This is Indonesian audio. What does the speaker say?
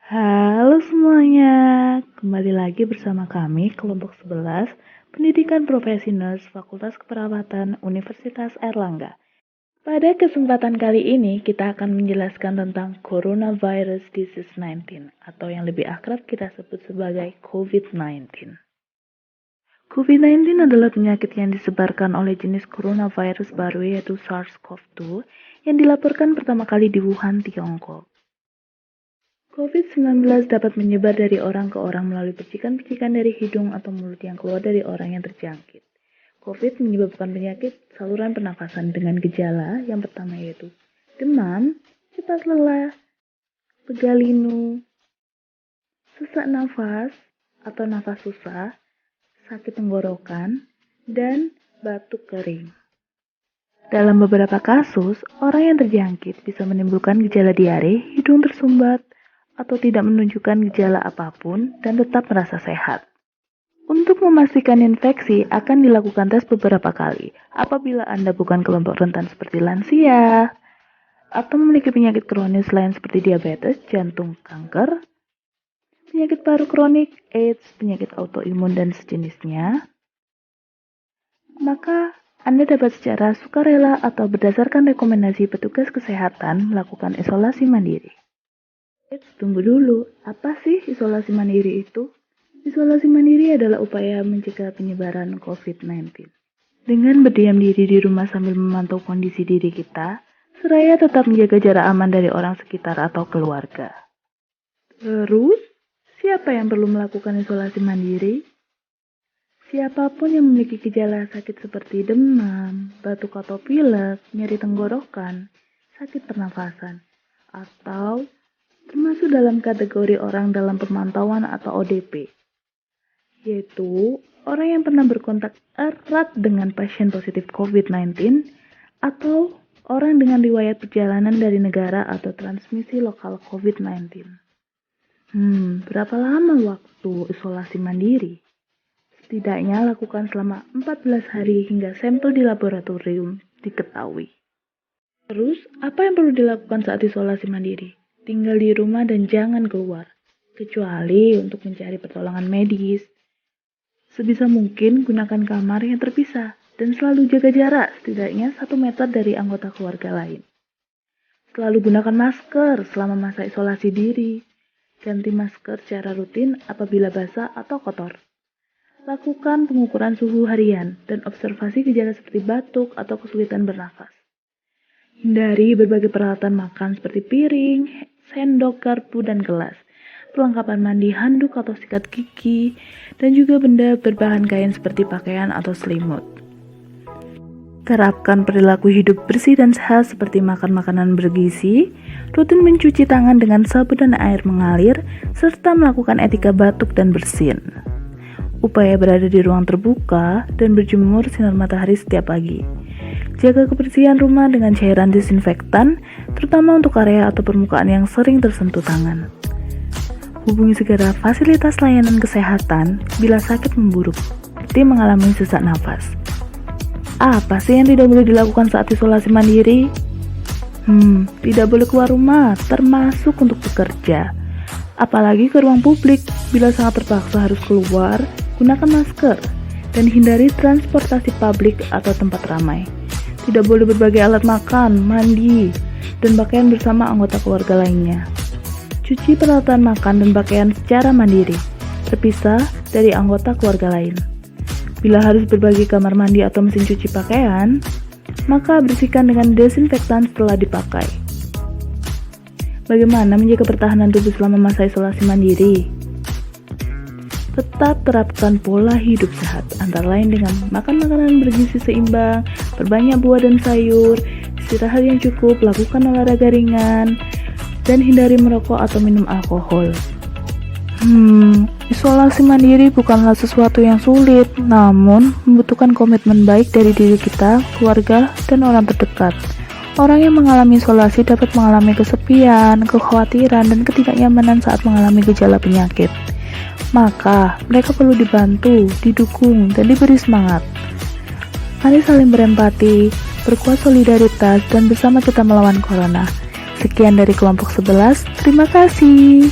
Halo semuanya, kembali lagi bersama kami kelompok 11 Pendidikan Profesi Nurse Fakultas Keperawatan Universitas Airlangga. Pada kesempatan kali ini kita akan menjelaskan tentang Coronavirus Disease 19 atau yang lebih akrab kita sebut sebagai COVID-19. COVID-19 adalah penyakit yang disebarkan oleh jenis coronavirus baru yaitu SARS-CoV-2 yang dilaporkan pertama kali di Wuhan, Tiongkok. COVID-19 dapat menyebar dari orang ke orang melalui percikan-percikan dari hidung atau mulut yang keluar dari orang yang terjangkit. COVID menyebabkan penyakit saluran pernafasan dengan gejala yang pertama yaitu demam, cepat lelah, pegal linu, sesak nafas atau nafas susah, sakit tenggorokan, dan batuk kering. Dalam beberapa kasus, orang yang terjangkit bisa menimbulkan gejala diare, hidung tersumbat, atau tidak menunjukkan gejala apapun dan tetap merasa sehat. Untuk memastikan infeksi akan dilakukan tes beberapa kali. Apabila Anda bukan kelompok rentan seperti lansia atau memiliki penyakit kronis lain seperti diabetes, jantung, kanker, penyakit paru kronik, AIDS, penyakit autoimun dan sejenisnya, maka Anda dapat secara sukarela atau berdasarkan rekomendasi petugas kesehatan melakukan isolasi mandiri. Tunggu dulu, apa sih isolasi mandiri itu? Isolasi mandiri adalah upaya mencegah penyebaran COVID-19. Dengan berdiam diri di rumah sambil memantau kondisi diri kita, seraya tetap menjaga jarak aman dari orang sekitar atau keluarga. Terus, siapa yang perlu melakukan isolasi mandiri? Siapapun yang memiliki gejala sakit seperti demam, batuk atau pilek, nyeri tenggorokan, sakit pernafasan, atau termasuk dalam kategori orang dalam pemantauan atau ODP, yaitu orang yang pernah berkontak erat dengan pasien positif COVID-19 atau orang dengan riwayat perjalanan dari negara atau transmisi lokal COVID-19. Berapa lama waktu isolasi mandiri? Setidaknya lakukan selama 14 hari hingga sampel di laboratorium diketahui. Terus, apa yang perlu dilakukan saat isolasi mandiri? Tinggal di rumah dan jangan keluar, kecuali untuk mencari pertolongan medis. Sebisa mungkin gunakan kamar yang terpisah dan selalu jaga jarak setidaknya 1 meter dari anggota keluarga lain. Selalu gunakan masker selama masa isolasi diri. Ganti masker secara rutin apabila basah atau kotor. Lakukan pengukuran suhu harian dan observasi gejala seperti batuk atau kesulitan bernafas. Hindari berbagai peralatan makan seperti piring, sendok, garpu, dan gelas, perlengkapan mandi, handuk atau sikat gigi, dan juga benda berbahan kain seperti pakaian atau selimut. Terapkan perilaku hidup bersih dan sehat seperti makan makanan bergizi, rutin mencuci tangan dengan sabun dan air mengalir, serta melakukan etika batuk dan bersin. Upaya berada di ruang terbuka dan berjemur sinar matahari setiap pagi. Jaga kebersihan rumah dengan cairan disinfektan, terutama untuk area atau permukaan yang sering tersentuh tangan. Hubungi segera fasilitas layanan kesehatan bila sakit memburuk, seperti mengalami sesak nafas. Apa sih yang tidak boleh dilakukan saat isolasi mandiri? Tidak boleh keluar rumah, termasuk untuk bekerja. Apalagi ke ruang publik, bila sangat terpaksa harus keluar, gunakan masker, dan hindari transportasi publik atau tempat ramai. Tidak boleh berbagi alat makan, mandi, dan pakaian bersama anggota keluarga lainnya. Cuci peralatan makan dan pakaian secara mandiri, terpisah dari anggota keluarga lain. Bila harus berbagi kamar mandi atau mesin cuci pakaian, maka bersihkan dengan desinfektan setelah dipakai. Bagaimana menjaga pertahanan tubuh selama masa isolasi mandiri? Tetap terapkan pola hidup sehat, antara lain dengan makan makanan bergizi seimbang, perbanyak buah dan sayur, istirahat yang cukup, lakukan olahraga ringan, dan hindari merokok atau minum alkohol. Isolasi mandiri bukanlah sesuatu yang sulit, namun membutuhkan komitmen baik dari diri kita, keluarga, dan orang terdekat. Orang yang mengalami isolasi dapat mengalami kesepian, kekhawatiran, dan ketidaknyamanan saat mengalami gejala penyakit. Maka, mereka perlu dibantu, didukung, dan diberi semangat. Mari saling berempati, berkuat solidaritas, dan bersama kita melawan corona. Sekian dari kelompok 11, terima kasih.